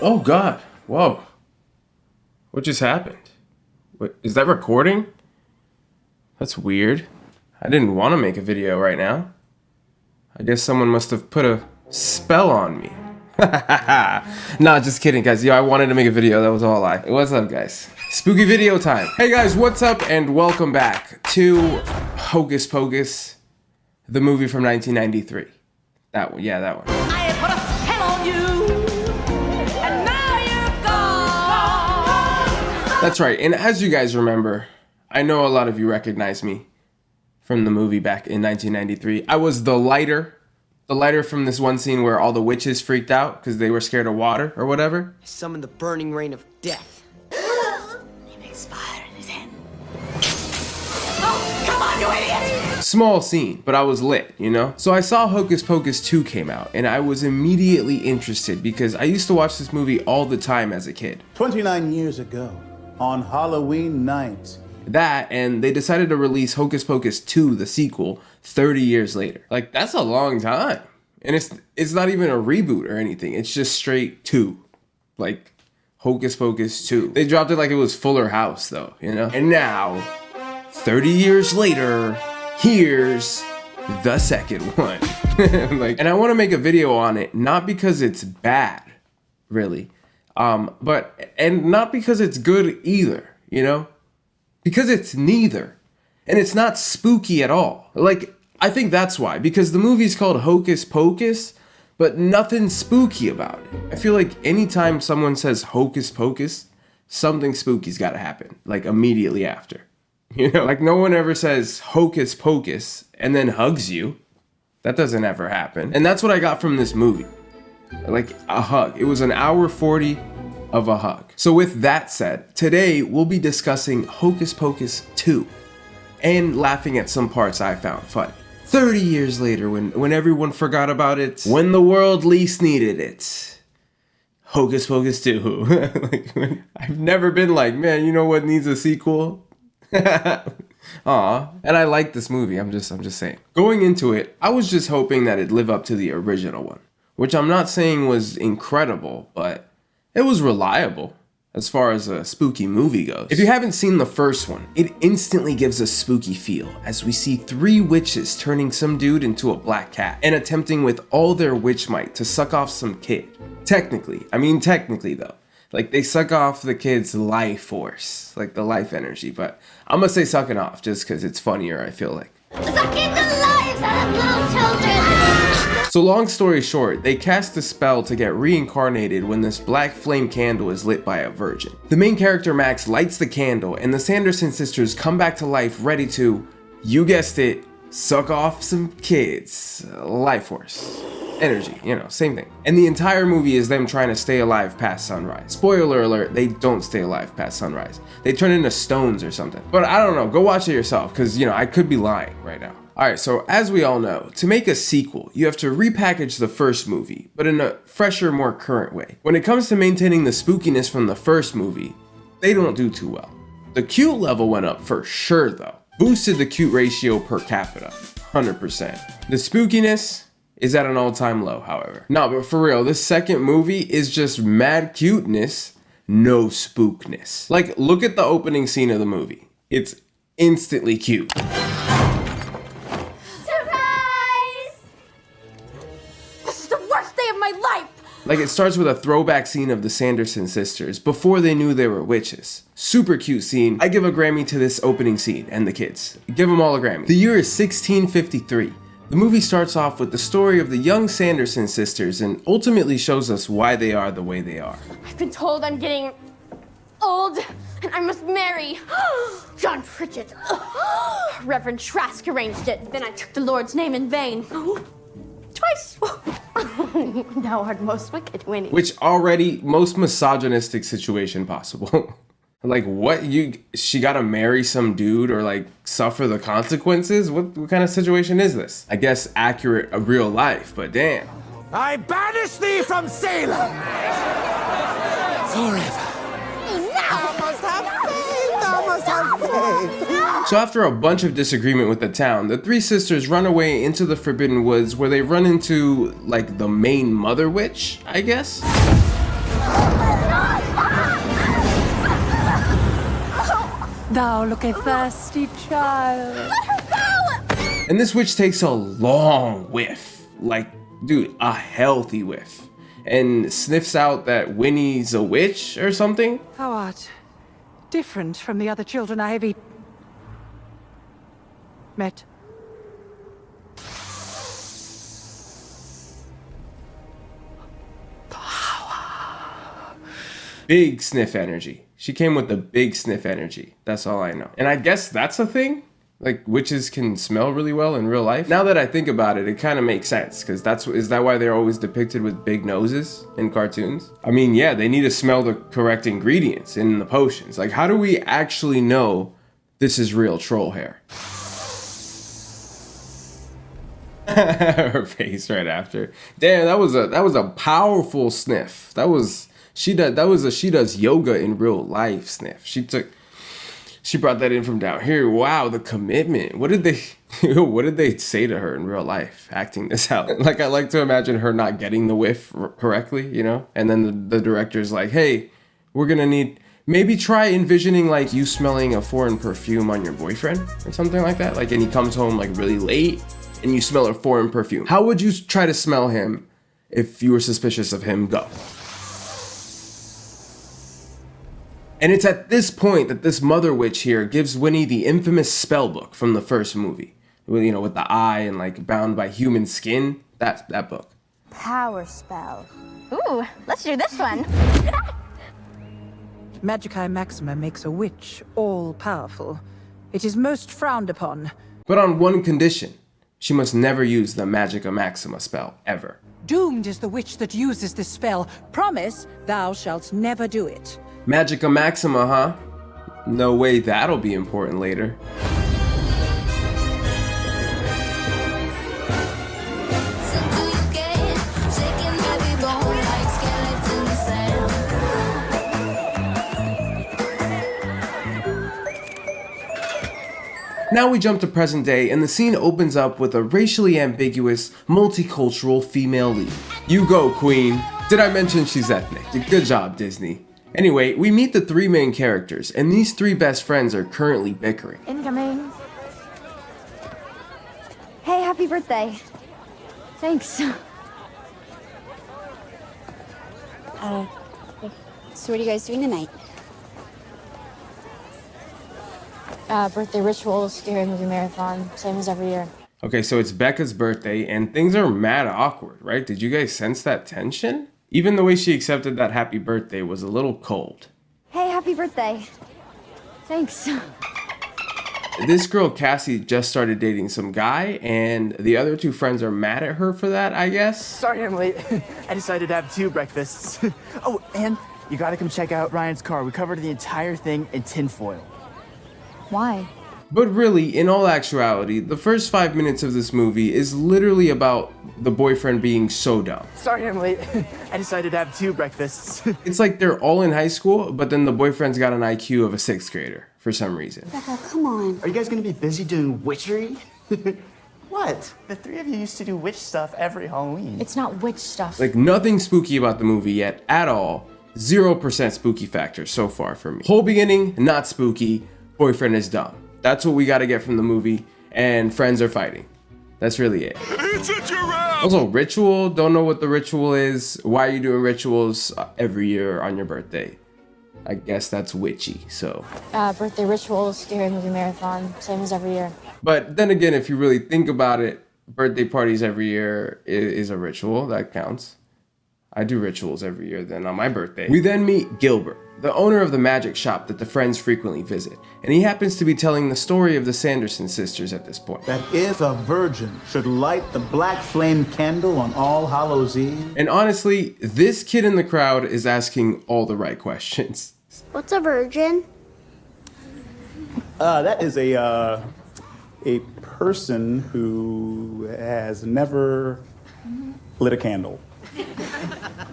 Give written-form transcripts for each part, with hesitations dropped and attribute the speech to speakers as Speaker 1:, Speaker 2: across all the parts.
Speaker 1: Oh God, whoa. What just happened? What, is that recording? That's weird. I didn't want to make a video right now. I guess someone must have put a spell on me. Nah, just kidding, guys. Yo, I wanted to make a video. That was all a lie. What's up, guys? Spooky video time. Hey, guys, what's up? And welcome back to Hocus Pocus, the movie from 1993. That one. Yeah, that one.
Speaker 2: I put a spell on you, and now you're gone.
Speaker 1: That's right. And as you guys remember, I know a lot of you recognize me from the movie back in 1993. I was the lighter from this one scene where all the witches freaked out because they were scared of water or whatever.
Speaker 3: I summoned the burning rain of death.
Speaker 2: He makes fire in his hand. Oh, come on, you idiot!
Speaker 1: Small scene, but I was lit, you know? So I saw Hocus Pocus 2 came out, and I was immediately interested because I used to watch this movie all the time as a kid.
Speaker 4: 29 years ago, on Halloween night,
Speaker 1: That, and they decided to release Hocus Pocus 2, the sequel, 30 years later. Like, that's a long time. And it's not even a reboot or anything. It's just straight 2. Like, Hocus Pocus 2. They dropped it like it was Fuller House, though, you know? And now, 30 years later, here's the second one. Like, and I want to make a video on it, not because it's bad, really. And not because it's good either, you know? Because it's neither. And it's not spooky at all. Like, I think that's why. Because the movie's called Hocus Pocus, but nothing spooky about it. I feel like anytime someone says Hocus Pocus, something spooky's gotta happen. Like, immediately after. You know? Like, no one ever says Hocus Pocus and then hugs you. That doesn't ever happen. And that's what I got from this movie. Like, a hug. It was an hour 40 of a hug. So with that said, today we'll be discussing Hocus Pocus 2 and laughing at some parts I found funny. 30 years later, when everyone forgot about it, when the world least needed it, Hocus Pocus 2. Like, I've never been like, man, you know what needs a sequel? Aw, and I like this movie. I'm just saying. Going into it, I was just hoping that it'd live up to the original one, which I'm not saying was incredible, but it was reliable as far as a spooky movie goes. If you haven't seen the first one, it instantly gives a spooky feel as we see 3 witches turning some dude into a black cat and attempting with all their witch might to suck off some kid. Technically though. Like, they suck off the kid's life force, like the life energy, but I'm gonna say sucking off just because it's funnier, I feel like.
Speaker 2: Sucking the lives out of little children.
Speaker 1: So long story short, they cast a spell to get reincarnated when this black flame candle is lit by a virgin. The main character Max lights the candle and the Sanderson sisters come back to life ready to, you guessed it, suck off some kids. Life force. Energy, you know, same thing. And the entire movie is them trying to stay alive past sunrise. Spoiler alert, they don't stay alive past sunrise. They turn into stones or something. But I don't know, go watch it yourself, because, you know, I could be lying right now. Alright, so as we all know, to make a sequel, you have to repackage the first movie, but in a fresher, more current way. When it comes to maintaining the spookiness from the first movie, they don't do too well. The cute level went up for sure though. Boosted the cute ratio per capita, 100%. The spookiness is at an all-time low, however. No, but for real, this second movie is just mad cuteness, no spookness. Like, look at the opening scene of the movie. It's instantly cute. Like, it starts with a throwback scene of the Sanderson Sisters before they knew they were witches. Super cute scene. I give a Grammy to this opening scene and the kids. Give them all a Grammy. The year is 1653. The movie starts off with the story of the young Sanderson sisters and ultimately shows us why they are the way they are.
Speaker 5: I've been told I'm getting old and I must marry John Pritchett. Reverend Trask arranged it. Then I took the Lord's name in vain. Twice. Thou art most wicked, Winnie.
Speaker 1: Which already, most misogynistic situation possible. Like, what? She gotta marry some dude or, like, suffer the consequences? What kind of situation is this? I guess accurate of real life, but damn.
Speaker 6: I banish thee from Salem! Forever.
Speaker 1: So after a bunch of disagreement with the town, the 3 sisters run away into the Forbidden Woods where they run into, like, the main mother witch, I guess?
Speaker 7: Thou look a thirsty child.
Speaker 1: And this witch takes a long whiff, like, dude, a healthy whiff, and sniffs out that Winnie's a witch or something.
Speaker 7: Thou art different from the other children I have met.
Speaker 1: Big sniff energy. She came with the big sniff energy. That's all I know. And I guess that's a thing? Like, witches can smell really well in real life? Now that I think about it, it kind of makes sense, because is that why they're always depicted with big noses in cartoons? I mean, yeah, they need to smell the correct ingredients in the potions. Like, how do we actually know this is real troll hair? Her face right after. Damn, that was a powerful sniff. She does yoga in real life sniff. She brought that in from down here. Wow, the commitment. What did they say to her in real life acting this out? Like, I like to imagine her not getting the whiff correctly, you know? And then the director's like, hey, we're gonna need, maybe try envisioning like you smelling a foreign perfume on your boyfriend or something like that. Like, and he comes home like really late and you smell a foreign perfume. How would you try to smell him if you were suspicious of him? Go. And it's at this point that this mother witch here gives Winnie the infamous spell book from the first movie. You know, with the eye and like bound by human skin. That book.
Speaker 5: Power spell. Ooh, let's do this one.
Speaker 7: Magicae Maxima makes a witch all-powerful. It is most frowned upon.
Speaker 1: But on one condition. She must never use the Magica Maxima spell, ever.
Speaker 7: Doomed is the witch that uses this spell. Promise thou shalt never do it.
Speaker 1: Magica Maxima, huh? No way that'll be important later. Now we jump to present day, and the scene opens up with a racially ambiguous, multicultural female lead. You go, queen. Did I mention she's ethnic? Good job, Disney. Anyway, we meet the three main characters, and these three best friends are currently bickering.
Speaker 5: Incoming. Hey, happy birthday. Thanks.
Speaker 8: So what are you guys doing tonight?
Speaker 5: Birthday ritual, scary movie marathon, same as every year.
Speaker 1: Okay, so it's Becca's birthday, and things are mad awkward, right? Did you guys sense that tension? Even the way she accepted that happy birthday was a little cold.
Speaker 5: Hey, happy birthday. Thanks.
Speaker 1: This girl, Cassie, just started dating some guy, and the other two friends are mad at her for that, I guess?
Speaker 9: Sorry I'm late. I decided to have 2 breakfasts. Oh, and you gotta come check out Ryan's car. We covered the entire thing in tinfoil.
Speaker 5: Why?
Speaker 1: But really, in all actuality, the first 5 minutes of this movie is literally about the boyfriend being so dumb.
Speaker 9: Sorry I'm late. I decided to have 2 breakfasts.
Speaker 1: It's like they're all in high school, but then the boyfriend's got an IQ of a 6th grader for some reason.
Speaker 8: Becca, come on.
Speaker 9: Are you guys gonna be busy doing witchery? What? The 3 of you used to do witch stuff every Halloween.
Speaker 5: It's not witch stuff.
Speaker 1: Like, nothing spooky about the movie yet at all. 0% spooky factor so far for me. Whole beginning, not spooky. Boyfriend is dumb. That's what we gotta get from the movie, and friends are fighting. That's really it. It's a giraffe! Also, ritual, don't know what the ritual is. Why are you doing rituals every year on your birthday? I guess that's witchy, so.
Speaker 5: Birthday ritual, scary movie marathon, same as every year.
Speaker 1: But then again, if you really think about it, birthday parties every year is a ritual, that counts. I do rituals every year then on my birthday. We then meet Gilbert, the owner of the magic shop that the friends frequently visit, and he happens to be telling the story of the Sanderson Sisters at this point.
Speaker 4: That if a virgin should light the black flame candle on All Hallows Eve.
Speaker 1: And honestly, this kid in the crowd is asking all the right questions.
Speaker 5: What's a virgin?
Speaker 4: That is a person who has never lit a candle.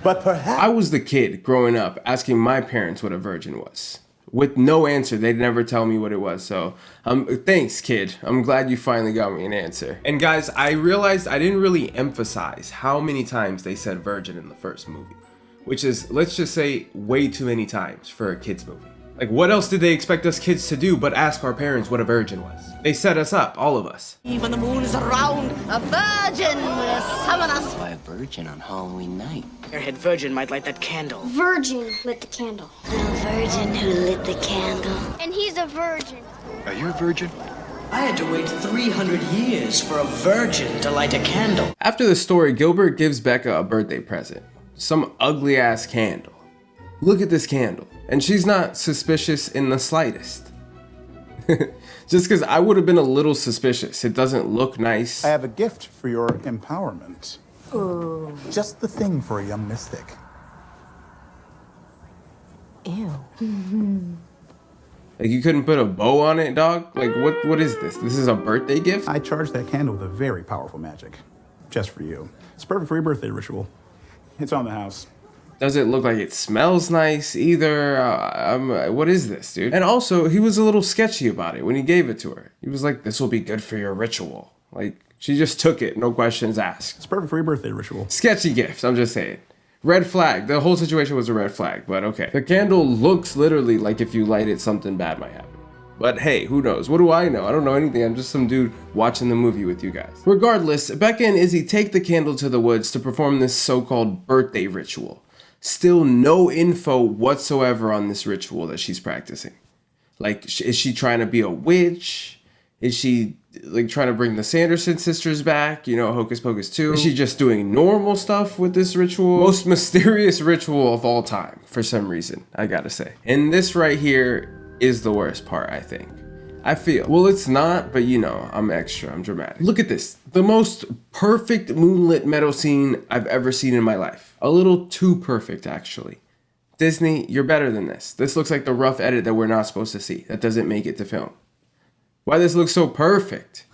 Speaker 4: But perhaps
Speaker 1: I was the kid growing up asking my parents what a virgin was. With no answer, they'd never tell me what it was. So, thanks, kid. I'm glad you finally got me an answer. And guys, I realized I didn't really emphasize how many times they said virgin in the first movie. which is, let's just say, way too many times for a kid's movie. Like, what else did they expect us kids to do but ask our parents what a virgin was? They set us up, all of us.
Speaker 3: Even the moon is around. A virgin will summon us.
Speaker 10: Why a virgin on Halloween night?
Speaker 3: Airhead virgin might light that candle.
Speaker 5: Virgin lit the candle.
Speaker 8: The virgin who lit the candle.
Speaker 5: And he's a virgin.
Speaker 10: Are you a virgin?
Speaker 3: I had to wait 300 years for a virgin to light a candle.
Speaker 1: After the story, Gilbert gives Becca a birthday present. Some ugly ass candle. Look at this candle. And she's not suspicious in the slightest. Just because I would have been a little suspicious. It doesn't look nice.
Speaker 4: I have a gift for your empowerment. Ooh. Just the thing for a young mystic.
Speaker 8: Ew.
Speaker 1: Like, you couldn't put a bow on it, dog? Like, what is this? This is a birthday gift?
Speaker 4: I charged that candle with a very powerful magic. Just for you. It's perfect for your birthday ritual. It's on the house.
Speaker 1: Doesn't look like it smells nice either. What is this, dude? And also, he was a little sketchy about it when he gave it to her. He was like, this will be good for your ritual. Like, she just took it, no questions asked.
Speaker 4: It's perfect for your birthday ritual.
Speaker 1: Sketchy gift, I'm just saying. Red flag. The whole situation was a red flag, but okay. The candle looks literally like if you light it, something bad might happen. But hey, who knows? What do I know? I don't know anything. I'm just some dude watching the movie with you guys. Regardless, Becca and Izzy take the candle to the woods to perform this so-called birthday ritual. Still no info whatsoever on this ritual that she's practicing. Like, is she trying to be a witch? Is she like trying to bring the Sanderson sisters back? You know, Hocus Pocus 2? Is she just doing normal stuff with this ritual? Most mysterious ritual of all time, for some reason, I gotta say. And this right here is the worst part, I think. I feel. Well, it's not, but you know, I'm extra, I'm dramatic. Look at this. The most perfect moonlit meadow scene I've ever seen in my life. A little too perfect, actually. Disney, you're better than this. This looks like the rough edit that we're not supposed to see. That doesn't make it to film. Why this looks so perfect?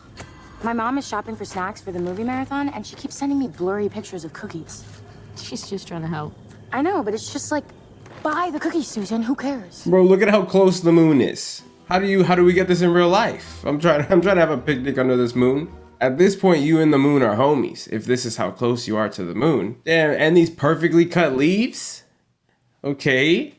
Speaker 11: My mom is shopping for snacks for the movie marathon, and she keeps sending me blurry pictures of cookies.
Speaker 12: She's just trying to help.
Speaker 11: I know, but it's just like, buy the cookies, Susan. Who cares?
Speaker 1: Bro, look at how close the moon is. How do we get this in real life? I'm trying to have a picnic under this moon. At this point, you and the moon are homies, if this is how close you are to the moon. Damn, and these perfectly cut leaves? Okay.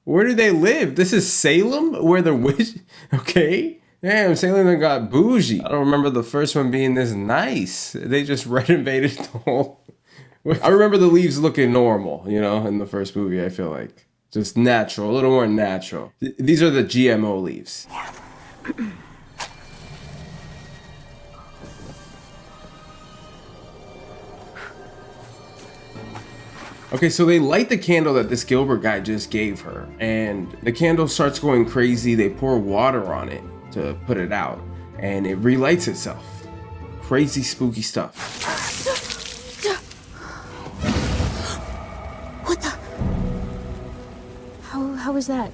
Speaker 1: Where do they live? This is Salem? Where the witch... Okay. Damn, Salem done got bougie. I don't remember the first one being this nice. They just renovated the whole... I remember the leaves looking normal, you know, in the first movie, I feel like. Just natural, a little more natural. These are the GMO leaves. Okay, so they light the candle that this Gilbert guy just gave her, and the candle starts going crazy. They pour water on it to put it out, and it relights itself. Crazy, spooky stuff.
Speaker 11: What the? How was that?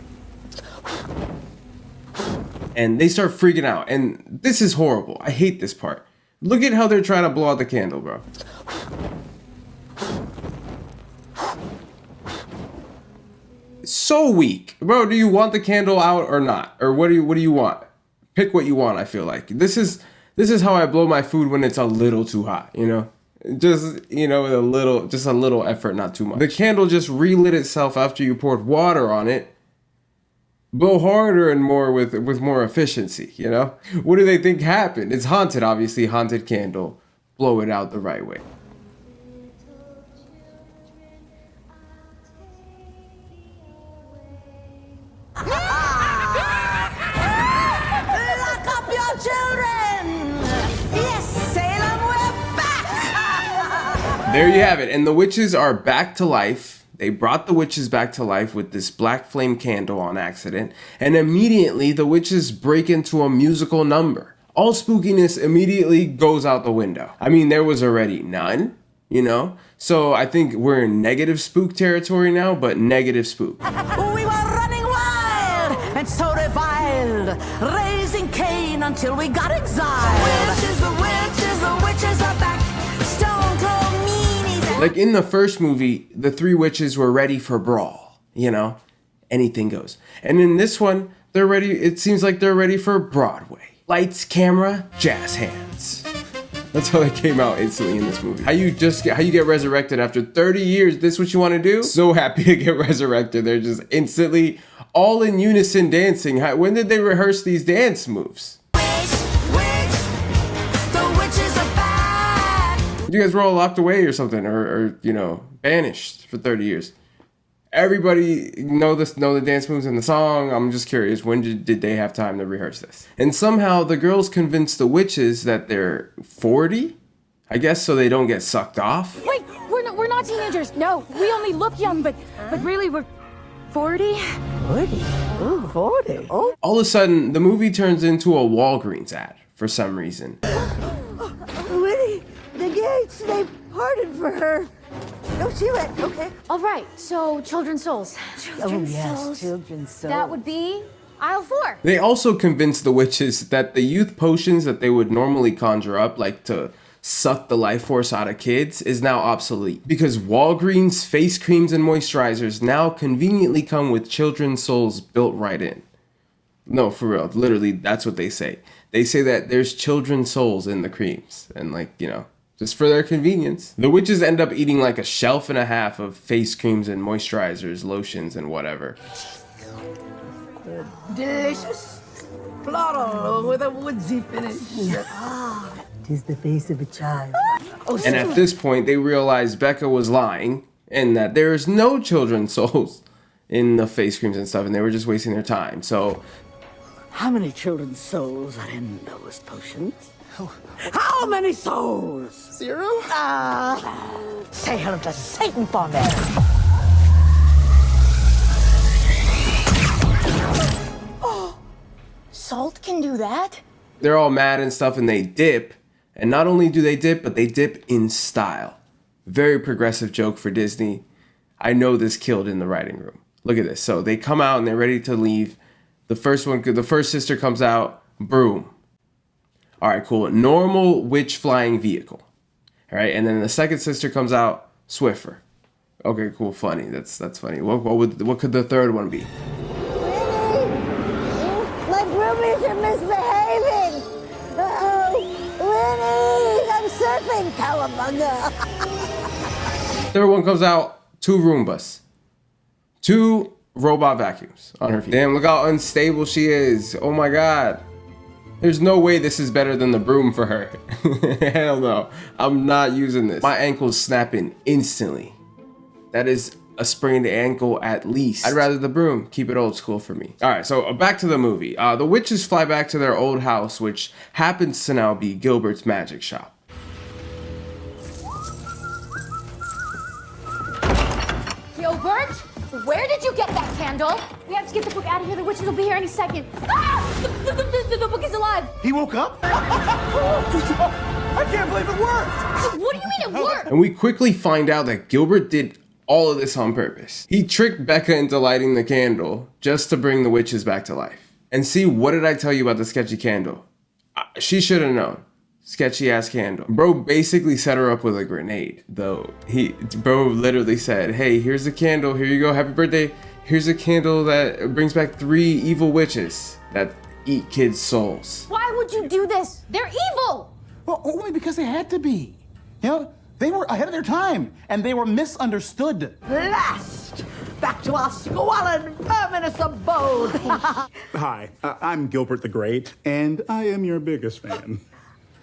Speaker 1: And they start freaking out, and this is horrible. I hate this part. Look at how they're trying to blow out the candle, bro. So weak. Bro, do you want the candle out or not? Or what do you want? Pick what you want, I feel like. This is how I blow my food when it's a little too hot, you know? Just, you know, with a little effort, not too much. The candle just relit itself after you poured water on it. Blow harder and more with more efficiency, you know? What do they think happened? It's haunted, obviously, haunted candle. Blow it out the right way.
Speaker 2: Lock up your children! Yes, Salem, we're back!
Speaker 1: There you have it. And the witches are back to life. They brought the witches back to life with this black flame candle on accident. And immediately the witches break into a musical number. All spookiness immediately goes out the window. I mean, there was already none, you know? So I think we're in negative spook territory now, but negative spook.
Speaker 2: We were running wild and so reviled, raising Cain until we got exiled. The witches are back. Stone cold meanies.
Speaker 1: Like in the first movie, the three witches were ready for brawl, you know? Anything goes. And in this one, they're ready, it seems like they're ready for Broadway. Lights, camera, jazz hands. That's how they came out instantly in this movie. How you get resurrected after 30 years? This what you want to do? So happy to get resurrected. They're just instantly all in unison dancing. When did they rehearse these dance moves? You guys were all locked away or something, or you know, banished for 30 years. Everybody know the dance moves in the song. I'm just curious, when did they have time to rehearse this? And somehow the girls convinced the witches that they're 40, I guess, so they don't get sucked off.
Speaker 11: Wait, we're not teenagers. No, we only look young, but really we're 40.
Speaker 2: 40? Ooh, 40. Oh.
Speaker 1: All of a sudden, the movie turns into a Walgreens ad for some reason.
Speaker 2: Winnie, the gates, they parted for her. Oh, she went, okay.
Speaker 5: All right, so children's souls.
Speaker 2: Children's souls. Children's souls.
Speaker 5: That would be aisle 4.
Speaker 1: They also convinced the witches that the youth potions that they would normally conjure up, like to suck the life force out of kids, is now obsolete. Because Walgreens face creams and moisturizers now conveniently come with children's souls built right in. No, for real. Literally, that's what they say. They say that there's children's souls in the creams. And like, you know, just for their convenience. The witches end up eating like a shelf and a half of face creams and moisturizers, lotions, and whatever.
Speaker 2: Delicious. Floral with a woodsy finish. Tis the face of a child.
Speaker 1: And at this point, they realized Becca was lying and that there's no children's souls in the face creams and stuff, and they were just wasting their time. So,
Speaker 2: how many children's souls are in those potions? How many souls?
Speaker 9: 0?
Speaker 2: Say hello to Satan for me.
Speaker 11: Oh, salt can do that?
Speaker 1: they're all mad and stuff, and they dip. And not only do they dip, but they dip in style. Very progressive joke for Disney. I know this killed in the writing room. Look at this. So they come out and they're ready to leave. The first sister comes out, broom. All right, cool. Normal witch flying vehicle. All right, and then the second sister comes out, Swiffer. Okay, cool, funny. That's funny. What could the third one be?
Speaker 2: Winnie! My broomies are misbehaving! Oh, Winnie! I'm surfing, cowabunga!
Speaker 1: Third one comes out, 2 Roombas. 2 robot vacuums on her feet. Damn, look how unstable she is. Oh my God. There's no way this is better than the broom for her. Hell no. I'm not using this. My ankle's snapping instantly. That is a sprained ankle at least. I'd rather the broom. Keep it old school for me. All right, so back to the movie. The witches fly back to their old house, which happens to now be Gilbert's magic shop.
Speaker 5: Gilbert, where did you get that candle? We have to get the book out of here. The witches will be here any second. Ah! The book is alive.
Speaker 6: He woke up? I can't believe it worked.
Speaker 5: What do you mean it worked?
Speaker 1: And we quickly find out that Gilbert did all of this on purpose. He tricked Becca into lighting the candle just to bring the witches back to life. And see, what did I tell you about the sketchy candle? She should have known. Sketchy ass candle. Bro basically set her up with a grenade, though. Bro literally said, hey, here's the candle. Here you go. Happy birthday. Here's a candle that brings back 3 evil witches that eat kids' souls.
Speaker 5: Why would you do this? They're evil.
Speaker 4: Well, only because they had to be. You know, they were ahead of their time, and they were misunderstood.
Speaker 2: Blast! Back to our squalid, verminous abode!
Speaker 4: Hi, I'm Gilbert the Great, and I am your biggest fan.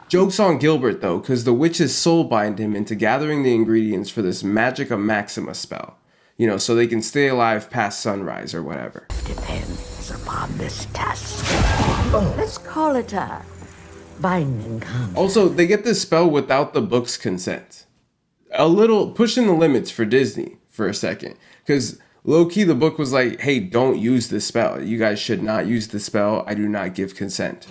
Speaker 1: Joke's on Gilbert, though, because the witches soul bind him into gathering the ingredients for this Magica Maxima spell. You know, so they can stay alive past sunrise or whatever.
Speaker 2: Depends upon this test. Let's call it a binding contract.
Speaker 1: Also, they get this spell without the book's consent. A little pushing the limits for Disney for a second. Because low-key, the book was like, hey, don't use this spell. You guys should not use this spell. I do not give consent.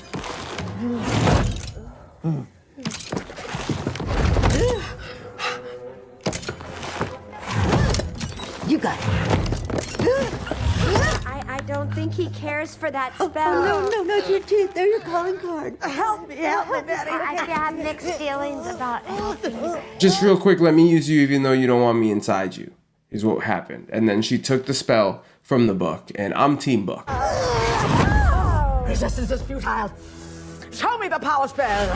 Speaker 2: You got it.
Speaker 13: I don't think he cares for that spell.
Speaker 2: Oh, no, not your teeth. They're your calling card. Help me, Daddy.
Speaker 13: I have mixed feelings about helping.
Speaker 1: Just real quick, let me use you even though you don't want me inside you, is what happened. And then she took the spell from the book, and I'm Team Book.
Speaker 2: Resistance is futile. Show me the power spell.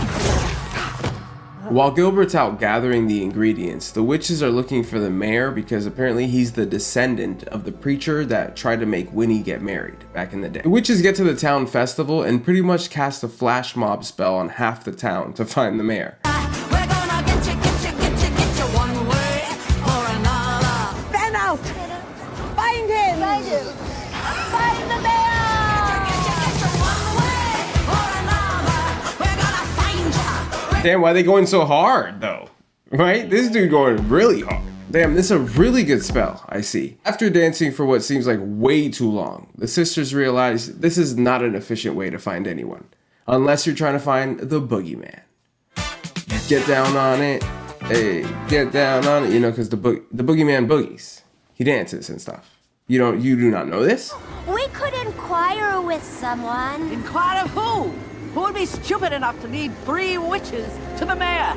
Speaker 1: While Gilbert's out gathering the ingredients, the witches are looking for the mayor because apparently he's the descendant of the preacher that tried to make Winnie get married back in the day. The witches get to the town festival and pretty much cast a flash mob spell on half the town to find the mayor.
Speaker 2: We're gonna get you one way or another.
Speaker 7: Fan out! Find him!
Speaker 2: Find him! Find the mayor!
Speaker 1: Damn, why are they going so hard though? Right? This dude going really hard. Damn, this is a really good spell, I see. After dancing for what seems like way too long, the sisters realize this is not an efficient way to find anyone. Unless you're trying to find the boogeyman. Get down on it. Hey, get down on it. You know, because the boogeyman boogies. He dances and stuff. You do not know this?
Speaker 13: We could inquire with someone.
Speaker 7: Inquire of who? Who would be stupid enough to lead 3 witches to the mayor?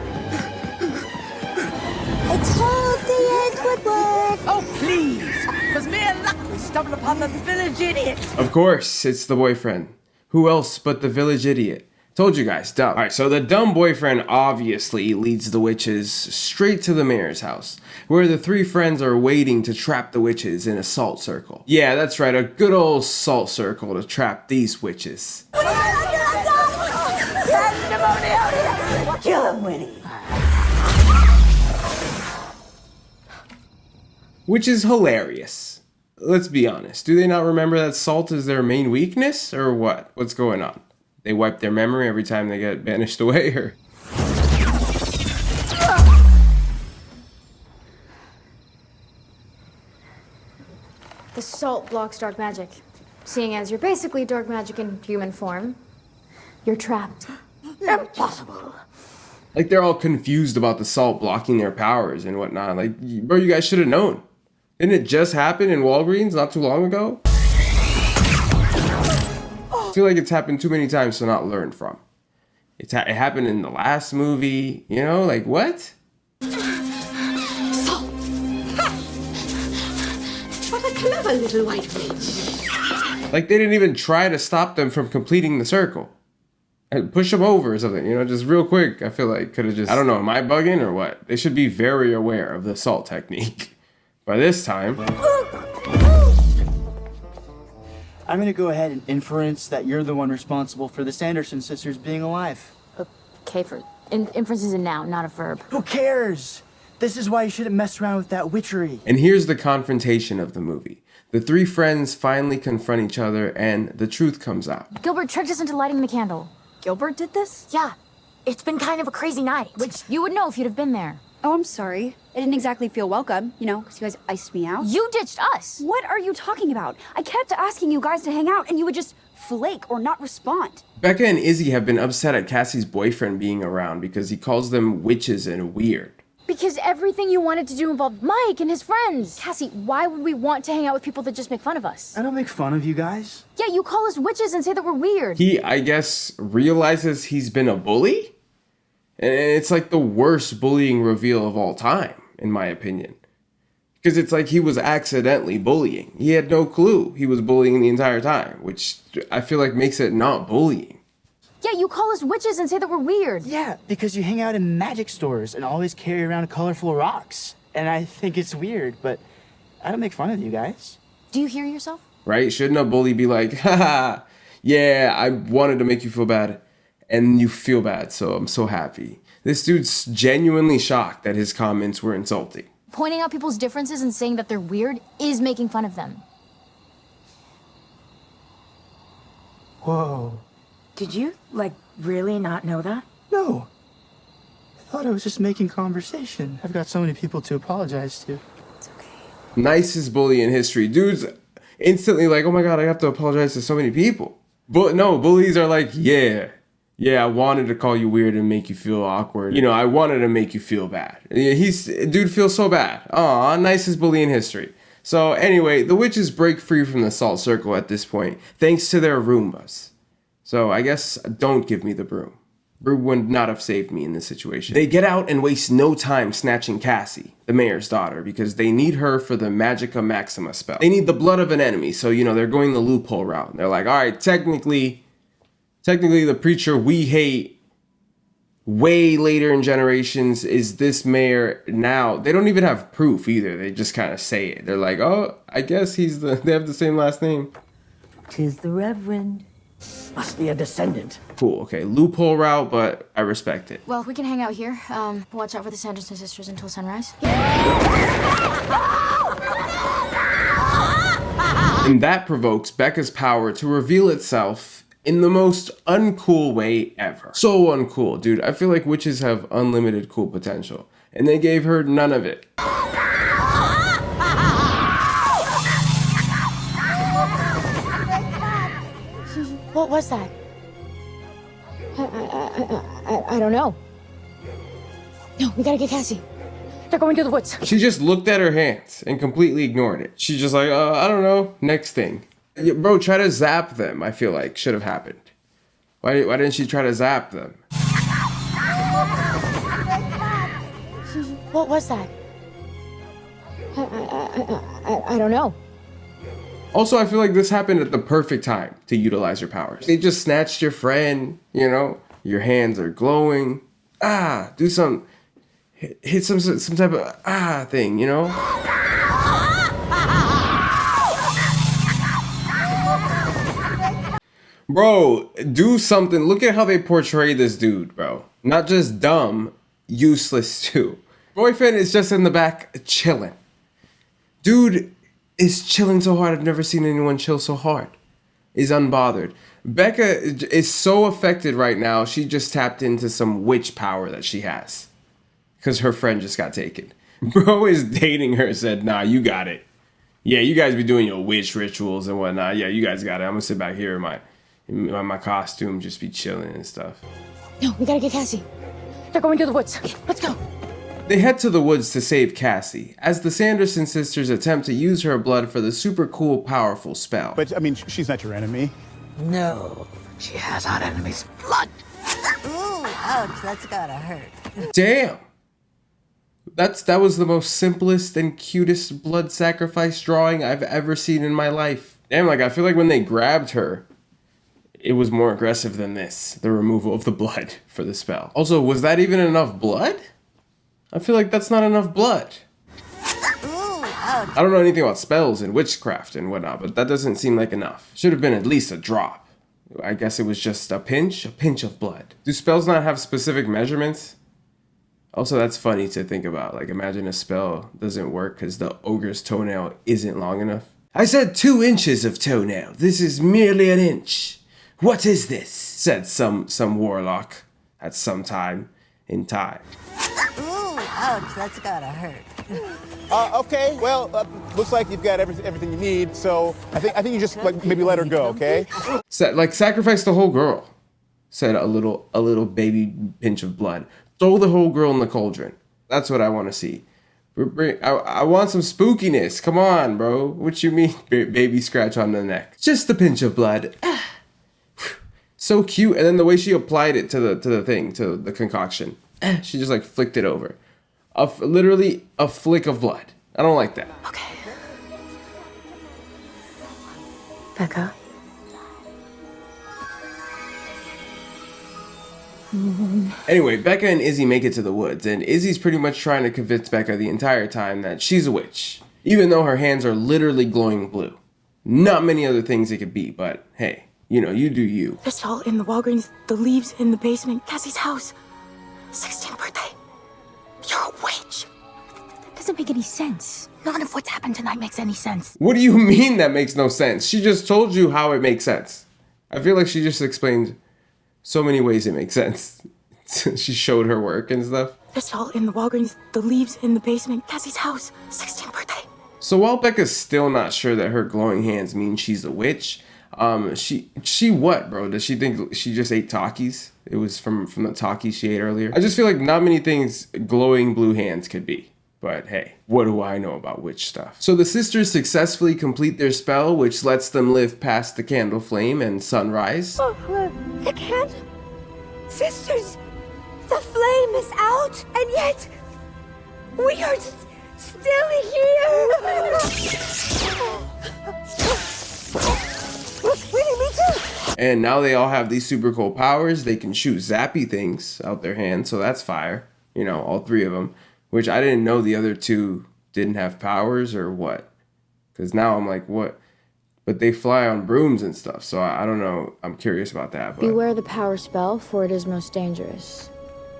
Speaker 13: I told the end would work.
Speaker 7: Oh, please! Because mere luck we stumbled upon the village idiot.
Speaker 1: Of course, it's the boyfriend. Who else but the village idiot? Told you guys, dumb. Alright, so the dumb boyfriend obviously leads the witches straight to the mayor's house, where the 3 friends are waiting to trap the witches in a salt circle. Yeah, that's right, a good old salt circle to trap these witches.
Speaker 7: Kill him, Winnie.
Speaker 1: Which is hilarious. Let's be honest, do they not remember that salt is their main weakness, or what? What's going on? They wipe their memory every time they get banished away, or?
Speaker 5: The salt blocks dark magic. Seeing as you're basically dark magic in human form, you're trapped.
Speaker 7: Impossible.
Speaker 1: Like, they're all confused about the salt blocking their powers and whatnot. Like, bro, you guys should have known. Didn't it just happen in Walgreens not too long ago? I feel like it's happened too many times to not learn from. It happened in the last movie, you know, like what?
Speaker 2: Salt! What a clever little white witch.
Speaker 1: Like, they didn't even try to stop them from completing the circle. And push them over or something, you know, just real quick. I feel like could have just, I don't know, am I bugging or what? They should be very aware of the salt technique. By this time.
Speaker 9: I'm gonna go ahead and inference that you're the one responsible for the Sanderson sisters being alive.
Speaker 11: Okay, inference is a noun, not a verb.
Speaker 9: Who cares? This is why you shouldn't mess around with that witchery.
Speaker 1: And here's the confrontation of the movie. The 3 friends finally confront each other and the truth comes out.
Speaker 11: Gilbert tricked us into lighting the candle.
Speaker 7: Gilbert did this?
Speaker 11: Yeah. It's been kind of a crazy night. Which you would know if you'd have been there.
Speaker 14: Oh, I'm sorry. I didn't exactly feel welcome, you know, because you guys iced me out.
Speaker 11: You ditched us.
Speaker 14: What are you talking about? I kept asking you guys to hang out, and you would just flake or not respond.
Speaker 1: Becca and Izzy have been upset at Cassie's boyfriend being around because he calls them witches and weird.
Speaker 11: Because everything you wanted to do involved Mike and his friends. Cassie, why would we want to hang out with people that just make fun of us?
Speaker 9: I don't make fun of you guys.
Speaker 11: Yeah, you call us witches and say that we're weird.
Speaker 1: He, I guess, realizes he's been a bully? And it's like the worst bullying reveal of all time, in my opinion. Because it's like he was accidentally bullying. He had no clue he was bullying the entire time, which I feel like makes it not bullying.
Speaker 11: Yeah, you call us witches and say that we're weird.
Speaker 9: Yeah, because you hang out in magic stores and always carry around colorful rocks. And I think it's weird, but I don't make fun of you guys.
Speaker 11: Do you hear yourself?
Speaker 1: Right? Shouldn't a bully be like, haha, yeah, I wanted to make you feel bad, and you feel bad, so I'm so happy. This dude's genuinely shocked that his comments were insulting.
Speaker 11: Pointing out people's differences and saying that they're weird is making fun of them.
Speaker 9: Whoa.
Speaker 7: Did you, like, really not know that?
Speaker 9: No. I thought I was just making conversation. I've got so many people to apologize to.
Speaker 7: It's okay.
Speaker 1: Nicest bully in history. Dude's instantly like, oh my god, I have to apologize to so many people. But no, bullies are like, yeah, I wanted to call you weird and make you feel awkward. You know, I wanted to make you feel bad. Dude feels so bad. Aw, nicest bully in history. So anyway, the witches break free from the salt circle at this point, thanks to their Roombas. So I guess don't give me the broom. Broom would not have saved me in this situation. They get out and waste no time snatching Cassie, the mayor's daughter, because they need her for the Magica Maxima spell. They need the blood of an enemy, so you know, they're going the loophole route. They're like, alright, technically the preacher we hate way later in generations is this mayor now. They don't even have proof either. They just kind of say it. They're like, oh, I guess they have the same last name.
Speaker 15: 'Tis the Reverend. Must be a descendant.
Speaker 1: Cool, okay. Loophole route, but I respect it.
Speaker 11: Well, we can hang out here. Watch out for the Sanderson Sisters until sunrise.
Speaker 1: And that provokes Becca's power to reveal itself in the most uncool way ever. So uncool, dude. I feel like witches have unlimited cool potential, and they gave her none of it.
Speaker 11: What was that? I don't know. No, we gotta get Cassie. They're going to the woods.
Speaker 1: She just looked at her hands and completely ignored it. She's just like, I don't know, next thing. Yeah, bro, try to zap them, I feel like should have happened. Why didn't she try to zap them?
Speaker 11: What was that? I don't know.
Speaker 1: Also, I feel like this happened at the perfect time to utilize your powers. They just snatched your friend, you know? Your hands are glowing. Do some... Hit some type of thing, you know? Bro, do something. Look at how they portray this dude, bro. Not just dumb, useless too. Boyfriend is just in the back chilling. Dude is chilling so hard. I've never seen anyone chill so hard. Is unbothered. Becca is so affected right now. She just tapped into some witch power that she has. Because her friend just got taken. Bro is dating her, said, nah, you got it. Yeah, you guys be doing your witch rituals and whatnot. Yeah, you guys got it. I'm gonna sit back here in my costume, just be chilling and stuff.
Speaker 11: No, we gotta get Cassie. They're going to the woods. Let's go.
Speaker 1: They head to the woods to save Cassie, as the Sanderson sisters attempt to use her blood for the super cool, powerful spell.
Speaker 4: But, I mean, she's not your enemy.
Speaker 15: No, she has our enemy's blood.
Speaker 13: Ooh, ouch, that's gotta hurt.
Speaker 1: Damn. That was the most simplest and cutest blood sacrifice drawing I've ever seen in my life. Damn, like I feel like when they grabbed her, it was more aggressive than this, the removal of the blood for the spell. Also, was that even enough blood? I feel like that's not enough blood.
Speaker 13: Ooh, ouch.
Speaker 1: I don't know anything about spells and witchcraft and whatnot, but that doesn't seem like enough. Should have been at least a drop. I guess it was just a pinch of blood. Do spells not have specific measurements? Also, that's funny to think about. Like, imagine a spell doesn't work because the ogre's toenail isn't long enough. I said 2 inches of toenail. This is merely an inch. What is this? Said some warlock at some time in time.
Speaker 13: Ooh, ouch, that's gotta hurt.
Speaker 4: Okay, well, looks like you've got everything you need, so I think you just, like, maybe let her go, okay?
Speaker 1: Like, sacrifice the whole girl. Said a little baby pinch of blood. Throw the whole girl in the cauldron. That's what I want to see. I want some spookiness. Come on, bro. What you mean? Baby scratch on the neck. Just a pinch of blood. So cute. And then the way she applied it to the concoction. She just like flicked it over. Literally a flick of blood. I don't like that.
Speaker 11: Okay. Becca.
Speaker 1: Anyway, Becca and Izzy make it to the woods, and Izzy's pretty much trying to convince Becca the entire time that she's a witch, even though her hands are literally glowing blue. Not many other things it could be, but hey, you know, you do you.
Speaker 16: The spell in the Walgreens, the leaves in the basement, Cassie's house. 16th birthday. You're a witch.
Speaker 11: That doesn't make any sense.
Speaker 16: None of what's happened tonight makes any sense.
Speaker 1: What do you mean that makes no sense? She just told you how it makes sense. I feel like she just explained so many ways it makes sense. She showed her work and stuff.
Speaker 16: The spell in the Walgreens, the leaves in the basement, Cassie's house. 16th birthday.
Speaker 1: So while Becca's still not sure that her glowing hands mean she's a witch, she what, bro? Does she think she just ate Takis? It was from the Takis she ate earlier. I just feel like not many things glowing blue hands could be. But hey, what do I know about witch stuff? So the sisters successfully complete their spell, which lets them live past the candle flame and sunrise.
Speaker 13: Oh, the candle? Sisters, the flame is out, and yet we are still here. Wait, me too.
Speaker 1: And now they all have these super cool powers. They can shoot zappy things out their hands, so that's fire. You know, all three of them, which I didn't know the other two didn't have powers or what. Because now I'm like, what? But they fly on brooms and stuff, so I don't know. I'm curious about that. But
Speaker 11: Beware the power spell, for it is most dangerous.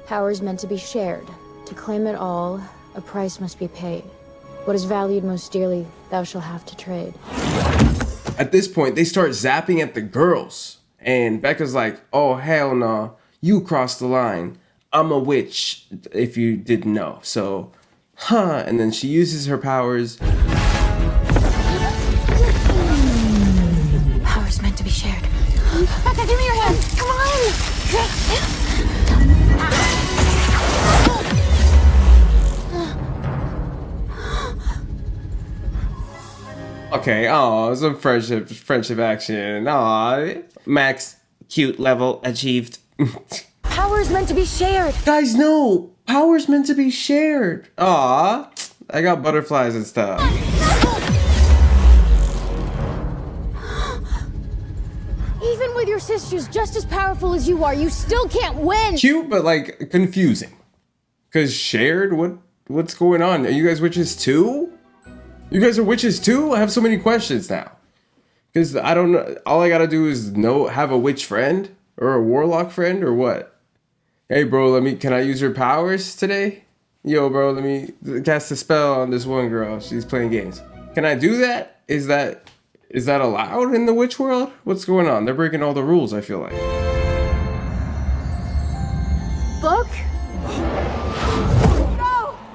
Speaker 11: Power is meant to be shared. To claim it all, a price must be paid. What is valued most dearly, thou shalt have to trade.
Speaker 1: At this point, they start zapping at the girls. And Becca's like, oh, hell no. You crossed the line. I'm a witch, if you didn't know. So, and then she uses her powers.
Speaker 11: Power's meant to be shared. Becca, give me your hand. Come on.
Speaker 1: Okay, oh, some friendship action. Aw, max cute level achieved.
Speaker 11: Power is meant to be shared.
Speaker 1: Guys, no, power's meant to be shared. Aw, I got butterflies and stuff.
Speaker 11: Even with your sisters just as powerful as you are, you still can't win.
Speaker 1: Cute, but like confusing. Cause shared, what's going on? Are you guys witches too? You guys are witches too? I have so many questions now. Cause I don't know. All I gotta do is have a witch friend or a warlock friend or what? Hey bro, can I use your powers today? Yo bro, let me cast a spell on this one girl. She's playing games. Can I do that? Is that allowed in the witch world? What's going on? They're breaking all the rules, I feel like.
Speaker 11: Book?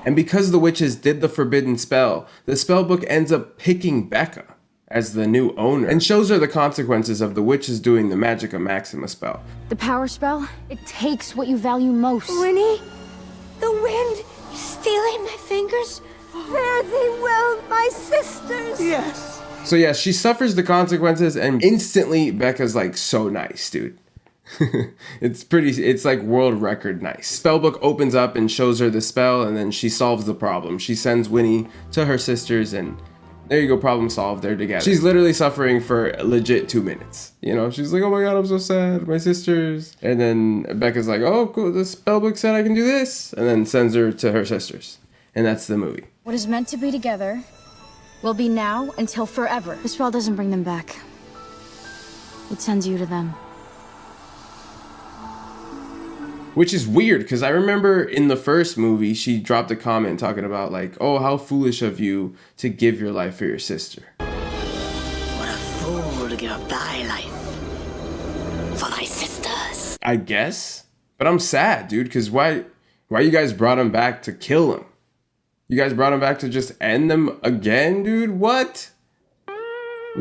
Speaker 1: And because the witches did the forbidden spell, the spell book ends up picking Becca as the new owner and shows her the consequences of the witches doing the Magica Maxima spell.
Speaker 11: The power spell? It takes what you value most.
Speaker 13: Winnie, the wind is stealing my fingers. Fare thee well, my sisters.
Speaker 6: Yes.
Speaker 1: So yeah, she suffers the consequences and instantly Becca's like so nice, dude. It's like world record nice. Spellbook opens up and shows her the spell and then she solves the problem. She sends Winnie to her sisters and there you go, problem solved, they're together. She's literally suffering for legit 2 minutes. You know, she's like, oh my god, I'm so sad, my sisters. And then Becca's like, oh cool, the spellbook said I can do this. And then sends her to her sisters. And that's the movie.
Speaker 11: What is meant to be together will be now until forever. The spell doesn't bring them back. It sends you to them.
Speaker 1: Which is weird, because I remember in the first movie, she dropped a comment talking about like, oh, how foolish of you to give your life for your sister.
Speaker 8: What a fool to give up thy life for thy sisters.
Speaker 1: I guess, but I'm sad, dude, because why you guys brought him back to kill him? You guys brought him back to just end them again, dude? What?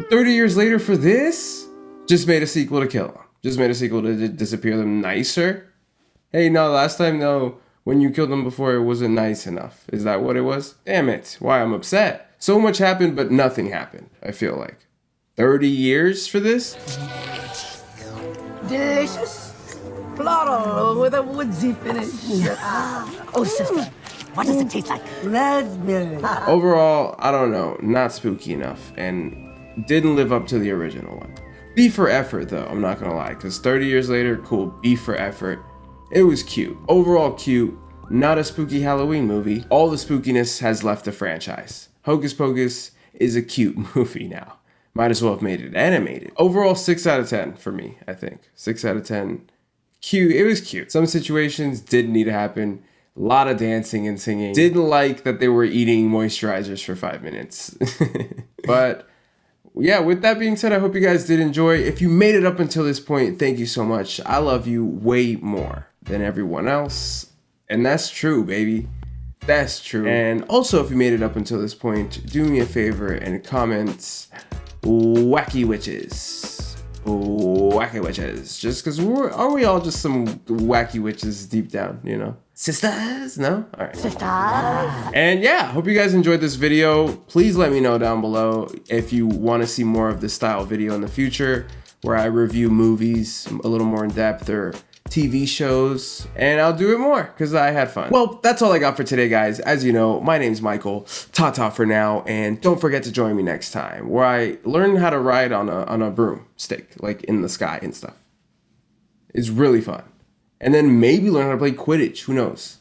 Speaker 1: 30 years later for this? Just made a sequel to kill him. Just made a sequel to disappear them nicer? Hey, no, last time, no, when you killed them before, it wasn't nice enough. Is that what it was? Damn it. Why, I'm upset. So much happened, but nothing happened, I feel like. 30 years for this?
Speaker 15: Delicious. Floral with a woodsy finish.
Speaker 8: Oh, sister, what does it taste like?
Speaker 15: Raspberry.
Speaker 1: Overall, I don't know, not spooky enough, and didn't live up to the original one. B for effort, though, I'm not gonna lie, because 30 years later, cool, B for effort. It was cute. Overall cute, not a spooky Halloween movie. All the spookiness has left the franchise. Hocus Pocus is a cute movie now. Might as well have made it animated. Overall, 6 out of 10 for me, I think. 6 out of 10. Cute, it was cute. Some situations didn't need to happen. A lot of dancing and singing. Didn't like that they were eating moisturizers for 5 minutes. But yeah, with that being said, I hope you guys did enjoy. If you made it up until this point, thank you so much. I love you way more than everyone else. And that's true, baby. That's true. And also, if you made it up until this point, do me a favor and comment wacky witches. Wacky witches. Just because are we all just some wacky witches deep down, you know? Sisters? No? All right.
Speaker 13: Sisters.
Speaker 1: And yeah, hope you guys enjoyed this video. Please let me know down below if you want to see more of this style video in the future where I review movies a little more in depth or TV shows, and I'll do it more because I had fun. Well, that's all I got for today, guys. As you know, my name's Michael. Ta-ta for now, and don't forget to join me next time where I learn how to ride on a broomstick, like in the sky and stuff. It's really fun. And then maybe learn how to play Quidditch. Who knows?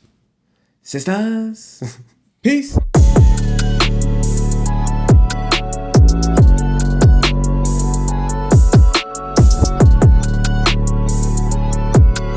Speaker 1: Sisters. Peace.